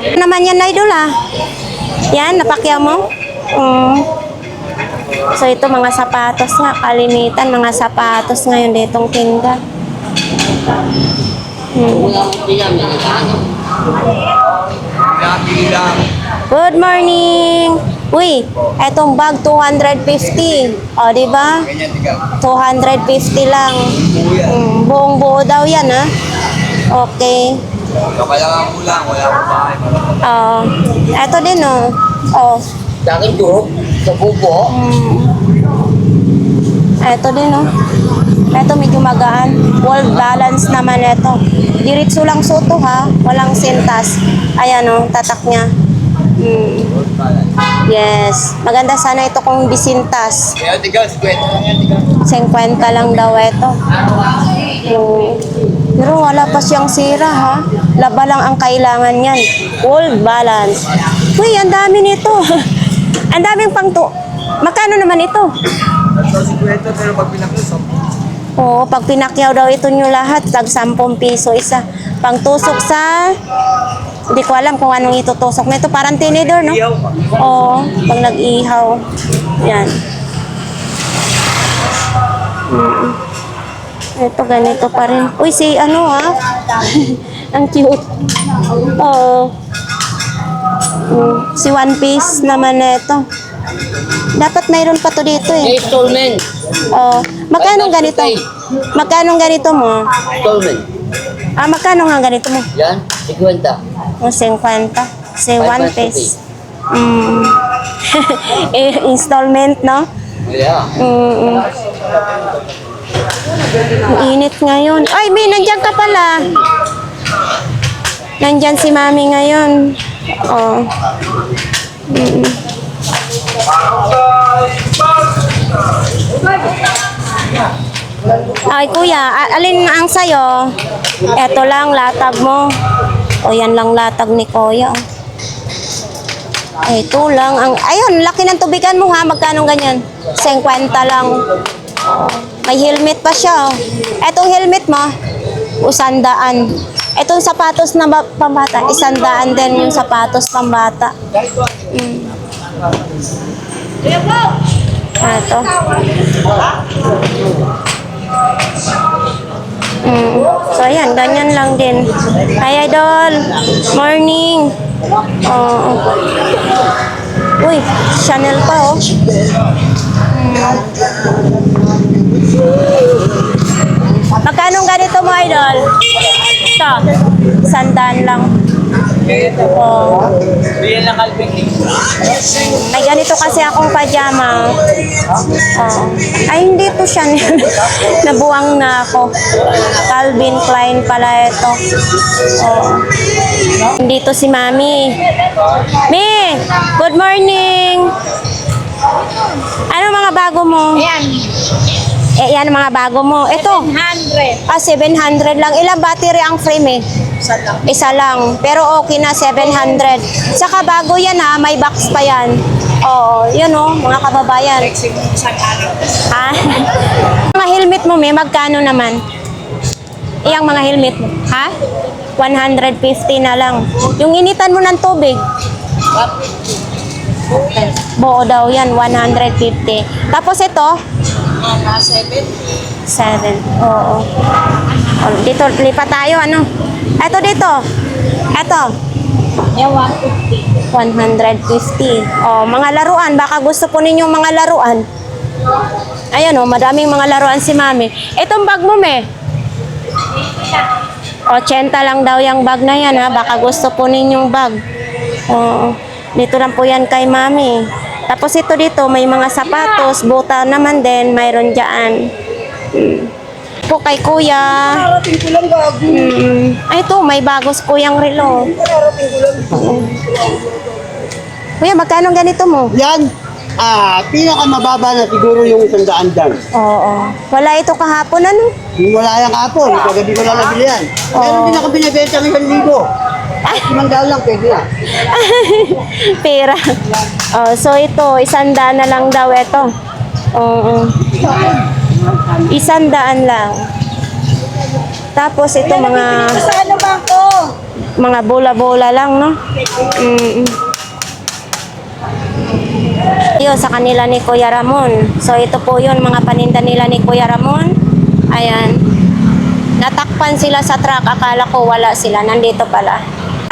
Ano naman yan, Idol, ah? Yan, napakyaw mo? So, ito mga sapatos nga. Kalimitan, mga sapatos ngayon ditong tinda. Good morning! Uy, etong bag 250. O, di ba? 250 lang. Buong buo daw yan, ha? Okay. Kailangan mo lang, wala ko ba? Eto din, oh. Oh. Sa akin, durog. Sa bubo. Eto din, oh. Eto medyo magaan. Wall balance naman ito. Diretso lang suto, ha? Walang sintas. Ayan, oh. Tatak niya. Yes. Maganda sana ito kung bisintas. 50 lang daw ito. Pero wala pa siyang sira ha. Laba lang ang kailangan niyan. Full balance. Uy, ang dami nito. Ang daming Magkano naman ito? Oo, pag pinakyaw daw ito nyo lahat, tag 10 piso isa. Pangtusok sa... Hindi ko alam kung anong itutusok na ito. Parang tinidor, no? Oo, pag nag-ihaw. Yan. Ito, ganito pa rin. Uy, si ano ha? Ang cute. Oo. Si One Piece naman na ito. Dapat mayroon pa to dito eh. Installment. Oh, magkano ganito? Magkano ganito mo? Installment. Magkano nga ganito mo? Yan, 50. 50. Si One Piece. Installment, no? Yeah. Ang init ngayon. Ay, May, nandiyan ka pala. Nandyan si Mami ngayon. Oh. Ay, kuya, alin ang sayo? Eto lang, latag mo. O, yan lang latag ni kuya. Ito lang. Ayun, laki ng tubigan mo ha. Magkano ganyan? 50 lang. May helmet pa siya. Etong helmet mo, 100. Etong sapatos na pambata, 100 din yung sapatos pambata. Ito. So, ayan, ganyan lang din. Hi, Idol. Morning. Uy, Chanel pa, oh. Magkano ganito mo, Idol? Ito, 100 lang. Oh. May ganito kasi akong pajama. Oh. Ay, hindi to Chanel. Nabuwang na ako. Calvin Klein pala ito. Oh. Dito si Mami. Mi, good morning. Ano mga bago mo? Ayan, Yan mga bago mo. Ito. 100. 700 lang. Ilang battery ang frame eh? Isa lang. Pero okay na, 700. Saka bago yan ha, may box pa yan. Oo, yun o, mga kababayan. Ha? Mga helmet mo, may magkano naman? Iyang mga helmet mo, ha? 150 na lang. Yung initan mo ng tubig? Buo daw yan, 150. Tapos ito? 7. Oo. Dito, lipat tayo, ano? Ito dito. Ito. 150. Mga laruan. Baka gusto po ninyong mga laruan. Ayan madaming mga laruan si Mami. Itong bag mo, me? 80 lang daw yung bag na yan, ha? Baka gusto po ninyong bag. Oo. Dito lang po yan kay Mami. Tapos ito dito, may mga sapatos. Buta naman din, mayroon dyan. Po kay Kuya. Narating ko lang bago. Ay, ito, may bagos kuyang relo. Narating ko lang. Kuya, magkano ganito mo? Yan, pinakamababa na siguro yung 100 dyan. Oo. Wala ito kahapon, ano? Yung wala yung kapon, kagabi ko lang nabili yan. Meron din ako binibenta ng 1,000. At 5 lang, pwede na. Pera. So ito, 100 na lang daw ito. Oo. 100 lang. Tapos ito Sa ano bangko? mga bola-bola lang, no? Yun, sa kanila ni Kuya Ramon. So ito po yun, mga paninda nila ni Kuya Ramon. Ayan. Natakpan sila sa truck. Akala ko wala sila. Nandito pala.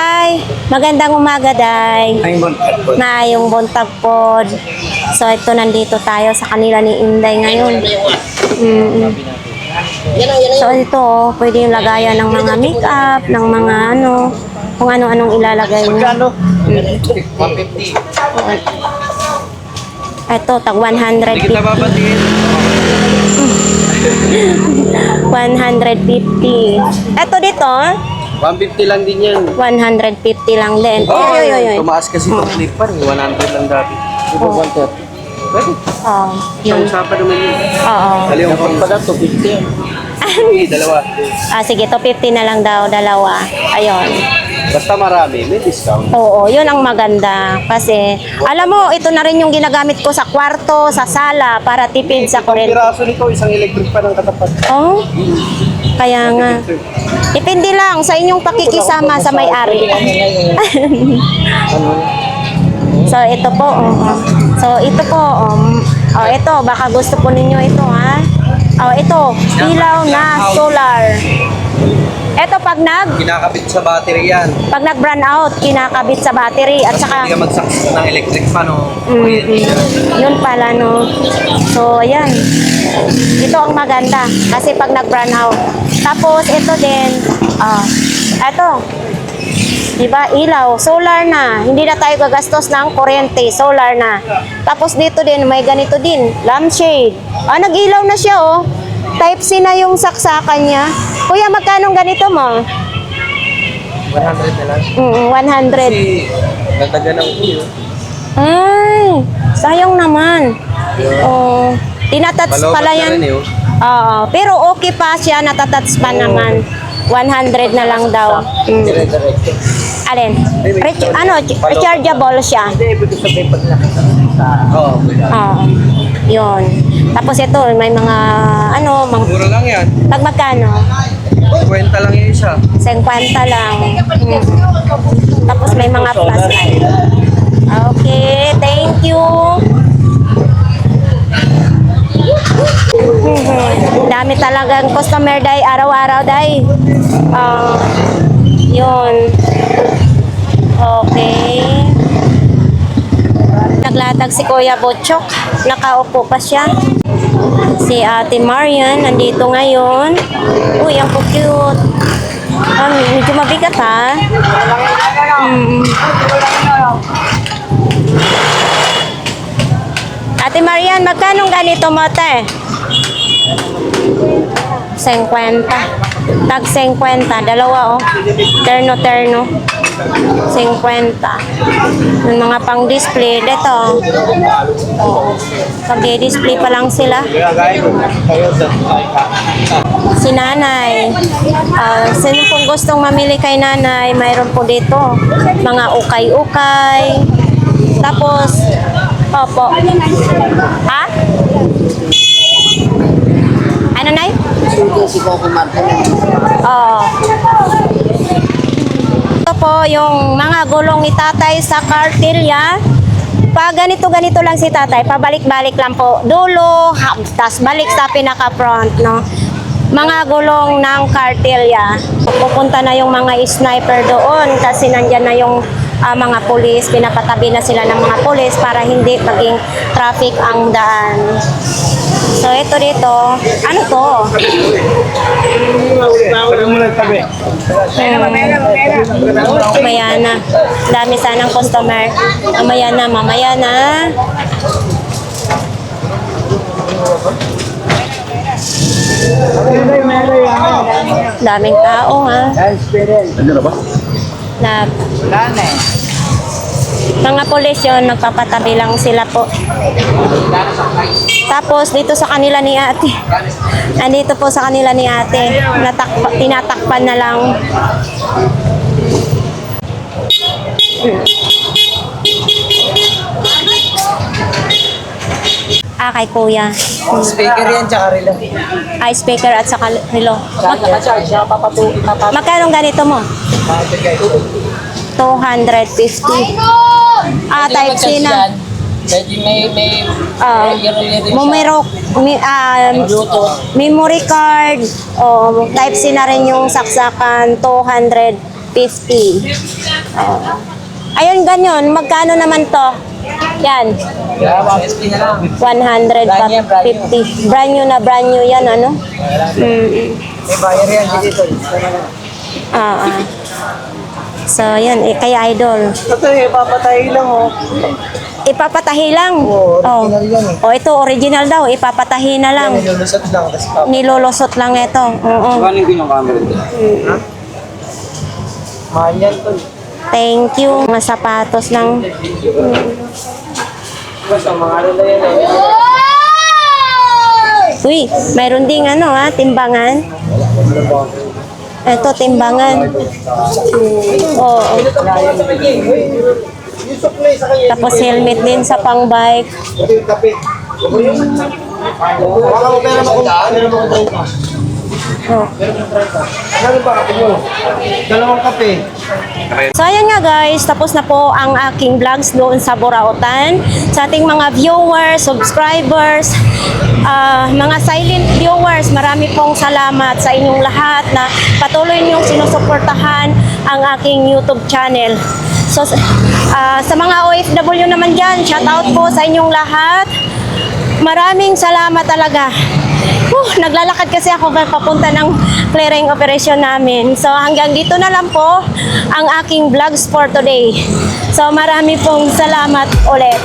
Ay, magandang umaga, Day. Maayong buntag pod. So ito, nandito tayo sa kanila ni Inday ngayon. So ito, pwede yung lagayan ng mga makeup, ng mga ano, kung ano-anong ilalagay mo. 150. Ito, tag 150. 150. Ito dito, 150 lang din yan. 150 lang din. Oy. Tumaas kasi itong clip pa rin. 100 lang dati. Ito 130. Pwede. Oh, Isang yun. usapan naman yun. Oo. Kaliwang pang pala, 250 yan. Sige, dalawa. Sige, 250 na lang daw, dalawa. Ayun. Basta marami, may discount. Oo, yun ang maganda. Kasi, alam mo, ito na rin yung ginagamit ko sa kwarto, sa sala, para tipid sa Ang kuryente. piraso nito, isang electric pa ng katapat. Oh, kaya nga. Depende lang sa inyong pakikisama sa may-ari. So, ito po. So, ito po. Ito, baka gusto po ninyo ito, ha? Ito, ilaw na solar. Ito, pag Kinakabit sa battery yan. nag-brown out, kinakabit sa battery at saka Hindi ka magsaksak ng electric fan, no? yun pala, no. So, ayan. Ito ang maganda kasi pag nag-brown out. Tapos, ito din. Ito. Diba? Ilaw. Solar na. Hindi na tayo gagastos ng kuryente. Solar na. Tapos, dito din, may ganito din. Lampshade. Nag-ilaw na siya, oh. Type C na yung saksakan niya. Kuya, magkano ganito mo? 100 na lang. 100. Kasi, nagdaga ng ulo. Ay, sayang naman. Oh, tinatats Malobat pala na yan. rin, eh, oh. Oo, pero okay pa siya, natatats pa naman. 100 na lang daw. Dire-diretso. Alin? Rechargeable siya. Hindi, ibig sabihin pag nakita sa... Oo, Oo. Yun. Tapos ito, may mga, mura lang yan. pag magkano? 50 lang yung isa. 50 lang. Tapos may mga flashlight. Okay, thank you. Dami talagang customer day, araw-araw day. Yun. Okay. Naglatag si Kuya Botchok. Nakaupo pa siya. Si Ate Marian nandito ngayon. Uy, ang cute. Medyo mabigat, ha? Ate Marian, magkano ganito mo, te? 50. Tag 50. Dalawa, oh. Terno. 50. Yung mga pang-display. Dito. Pag-display pa lang sila. Si nanay. Sino pong gustong mamili kay nanay? Mayroon po dito. Mga ukay-ukay. Tapos, opo. Ha? Ano, nay? Si Coco Martin. Oo. Ito po yung mga gulong ni tatay sa kartilya. Pag ganito-ganito lang si tatay, pabalik-balik lang po. Dulo, tas balik sa pinaka-front, no? Mga gulong ng kartilya. Pupunta na yung mga sniper doon kasi nandyan na yung mga pulis. Pinapatabi na sila ng mga pulis para hindi maging traffic ang daan. So, ito dito. Ano to? Mamaya na. Dami sanang customer. Mamaya na. Daming tao, ha? Na, mga pulis yun, nagpapatabi lang sila po. Tapos dito sa kanila ni ate, andito po sa kanila ni ate, tinatakpan na lang. Kay kuya. Speaker yan, tsaka relo. Speaker at saka relo. Naka-charge siya, Magkano ganito mo? 250. Type C na. Memory card. Type C na rin yung saksakan. 250. Ayun, ganyan. Magkano naman to? Yan. 150 na lang. 150. Brand new yan, ano? May buyer yan, dito. So, yan. Kaya idol. Ito papatayin lang, oh. Ipapatahi lang. Original yan, eh. Ito original daw. Ipapatahi na lang. Nilulusot lang, tapos Nilulusot lang ito. Oo. Kuhanin ko yung camera dito. Thank you. Mga sapatos ng... Uy, mayroon ding timbangan. Ito, timbangan. Oo. Tapos helmet din sa pang-bike. Oh. Dalawang kape. So ayan nga guys, tapos na po ang aking vlogs doon sa Burautan. Sa ating mga viewers, subscribers, mga silent viewers, marami pong salamat sa inyong lahat na patuloy niyong sinusuportahan ang aking YouTube channel. So sa mga OFW naman dyan, shout out po sa inyong lahat. Maraming salamat talaga. Naglalakad kasi ako papunta ng clearing operation namin. So hanggang dito na lang po ang aking vlogs for today. So marami pong salamat ulit.